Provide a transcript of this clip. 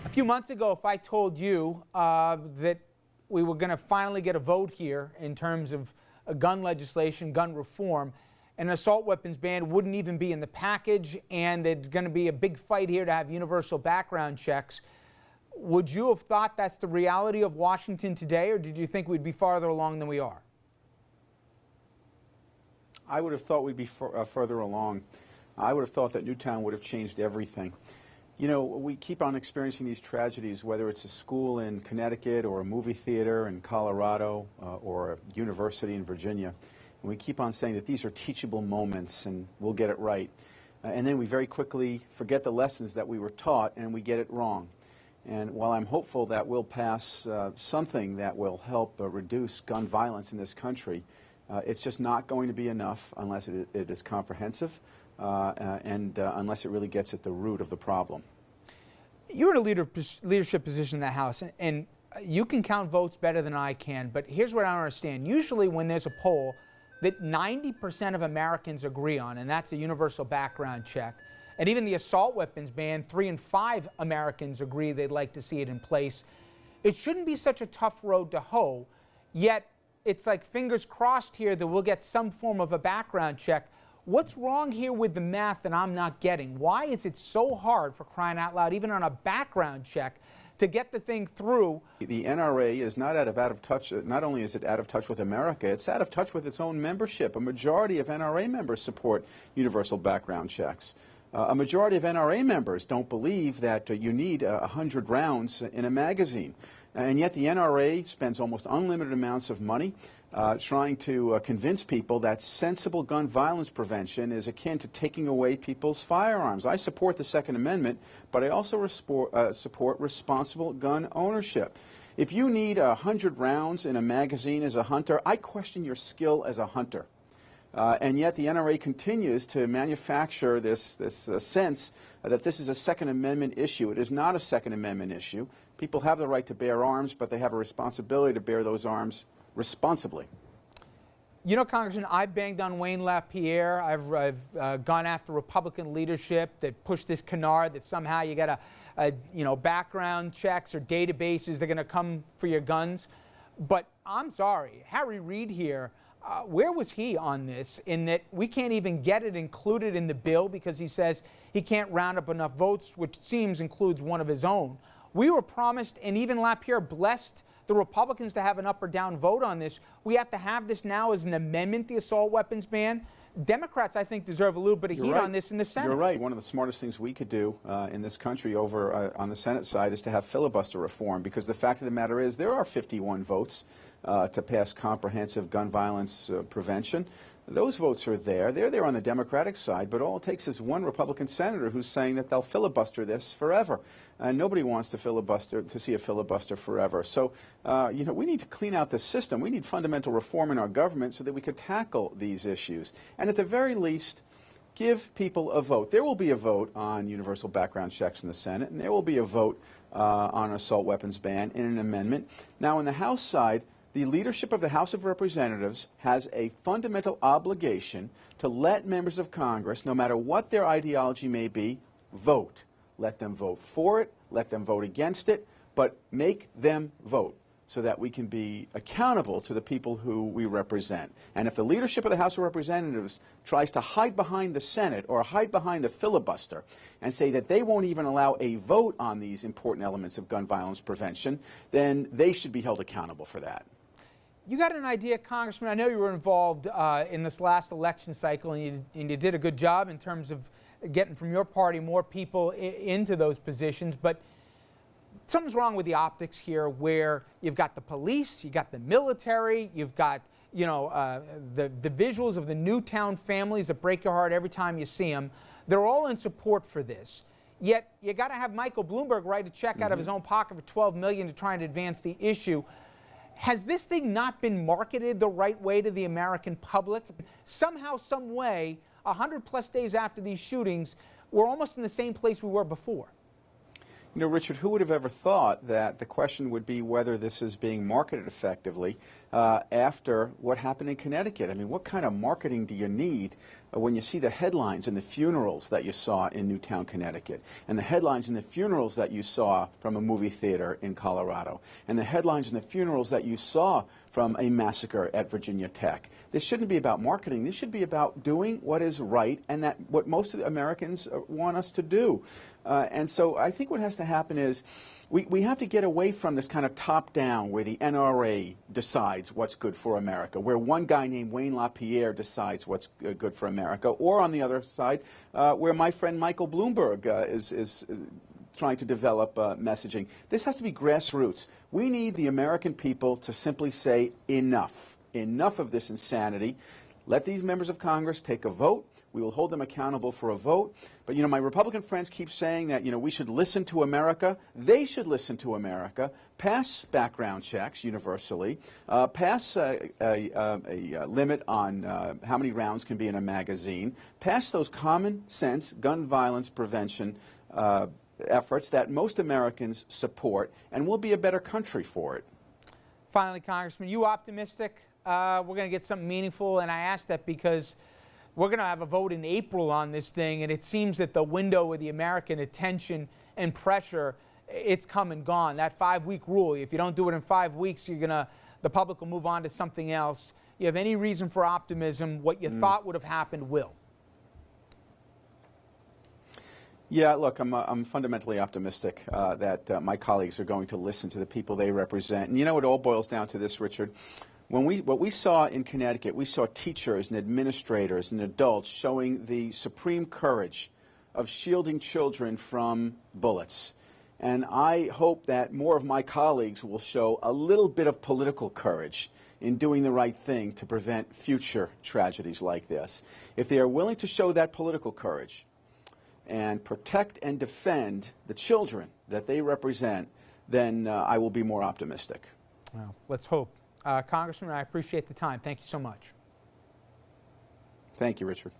A few months ago, if I told you that we were going to finally get a vote here in terms of gun legislation, gun reform, an assault weapons ban wouldn't even be in the package, and there's going to be a big fight here to have universal background checks, would you have thought that's the reality of Washington today, or did you think we'd be farther along than we are? I would have thought we'd be further along. I would have thought that Newtown would have changed everything. You know, we keep on experiencing these tragedies, whether it's a school in Connecticut or a movie theater in Colorado or a university in Virginia. And we keep on saying that these are teachable moments and we'll get it right. And then we very quickly forget the lessons that we were taught and we get it wrong. And while I'm hopeful that we'll pass something that will help reduce gun violence in this country, it's just not going to be enough unless it is comprehensive and unless it really gets at the root of the problem. You're in a leadership position in the House, and you can count votes better than I can, but here's what I don't understand. Usually when there's a poll that 90% of Americans agree on, and that's a universal background check, and even the assault weapons ban, 3 in 5 Americans agree they'd like to see it in place, it shouldn't be such a tough road to hoe, yet it's like fingers crossed here that we'll get some form of a background check. What's wrong here with the math that I'm not getting? Why is it so hard, for crying out loud, even on a background check, to get the thing through? The NRA is not out of touch. Not only is it out of touch with America, it's out of touch with its own membership. A majority of NRA members support universal background checks. A majority of NRA members don't believe that you need 100 rounds in a magazine. And yet the NRA spends almost unlimited amounts of money trying to convince people that sensible gun violence prevention is akin to taking away people's firearms. I support the Second Amendment, but I also support responsible gun ownership. If you need 100 rounds in a magazine as a hunter, I question your skill as a hunter. And yet the NRA continues to manufacture this sense that this is a Second Amendment issue. It is not a Second Amendment issue. People have the right to bear arms, but they have a responsibility to bear those arms responsibly. You know, Congressman, I've banged on Wayne LaPierre. I've gone after Republican leadership that pushed this canard that somehow you got background checks or databases, they're going to come for your guns. But I'm sorry, Harry Reid here, where was he on this, in that we can't even get it included in the bill because he says he can't round up enough votes, which it seems includes one of his own. We were promised, and even LaPierre blessed the Republicans to have an up or down vote on this. We have to have this now as an amendment, the assault weapons ban. Democrats, I think, deserve a little bit of heat on this in the Senate. You're right. One of the smartest things we could do in this country over on the Senate side is to have filibuster reform, because the fact of the matter is there are 51 votes to pass comprehensive gun violence prevention. Those votes are there. They're there on the Democratic side, but all it takes is one Republican senator who's saying that they'll filibuster this forever. And nobody wants to see a filibuster forever. So, we need to clean out the system. We need fundamental reform in our government so that we could tackle these issues. And at the very least, give people a vote. There will be a vote on universal background checks in the Senate, and there will be a vote on an assault weapons ban in an amendment. Now, on the House side, the leadership of the House of Representatives has a fundamental obligation to let members of Congress, no matter what their ideology may be, vote. Let them vote for it, let them vote against it, but make them vote so that we can be accountable to the people who we represent. And if the leadership of the House of Representatives tries to hide behind the Senate or hide behind the filibuster and say that they won't even allow a vote on these important elements of gun violence prevention, then they should be held accountable for that. You got an idea, Congressman? I know you were involved in this last election cycle, and you did a good job in terms of getting from your party more people into those positions. But something's wrong with the optics here, where you've got the police, you've got the military, you've got the visuals of the Newtown families that break your heart every time you see them. They're all in support for this. Yet you got to have Michael Bloomberg write a check out of his own pocket for $12 million to try and advance the issue. Has this thing not been marketed the right way to the American public? Somehow, some way, 100+ days after these shootings, we're almost in the same place we were before. You know, Richard, who would have ever thought that the question would be whether this is being marketed effectively? after what happened in Connecticut. I mean, what kind of marketing do you need when you see the headlines and the funerals that you saw in Newtown, Connecticut, and the headlines and the funerals that you saw from a movie theater in Colorado, and the headlines and the funerals that you saw from a massacre at Virginia Tech? This shouldn't be about marketing. This should be about doing what is right and that what most of the Americans want us to do. And so I think what has to happen is we have to get away from this kind of top-down where the NRA decides what's good for America, where one guy named Wayne LaPierre decides what's good for America, or on the other side, where my friend Michael Bloomberg is trying to develop messaging. This has to be grassroots. We need the American people to simply say enough. Enough of this insanity. Let these members of Congress take a vote. We will hold them accountable for a vote. But, you know, my Republican friends keep saying that, you know, we should listen to America. They should listen to America. Pass background checks universally. Pass a limit on how many rounds can be in a magazine. Pass those common sense gun violence prevention efforts that most Americans support, and we'll be a better country for it. Finally, Congressman, you optimistic we're going to get something meaningful? And I ask that because we're going to have a vote in April on this thing, and it seems that the window of the American attention and pressure, it's come and gone. That 5-week rule, if you don't do it in 5 weeks, the public will move on to something else. You have any reason for optimism? What you thought would have happened will. Yeah, look, I'm fundamentally optimistic that my colleagues are going to listen to the people they represent. And you know, it all boils down to this, Richard. What we saw in Connecticut, we saw teachers and administrators and adults showing the supreme courage of shielding children from bullets. And I hope that more of my colleagues will show a little bit of political courage in doing the right thing to prevent future tragedies like this. If they are willing to show that political courage and protect and defend the children that they represent, then I will be more optimistic. Well, let's hope. Congressman, I appreciate the time. Thank you so much. Thank you, Richard.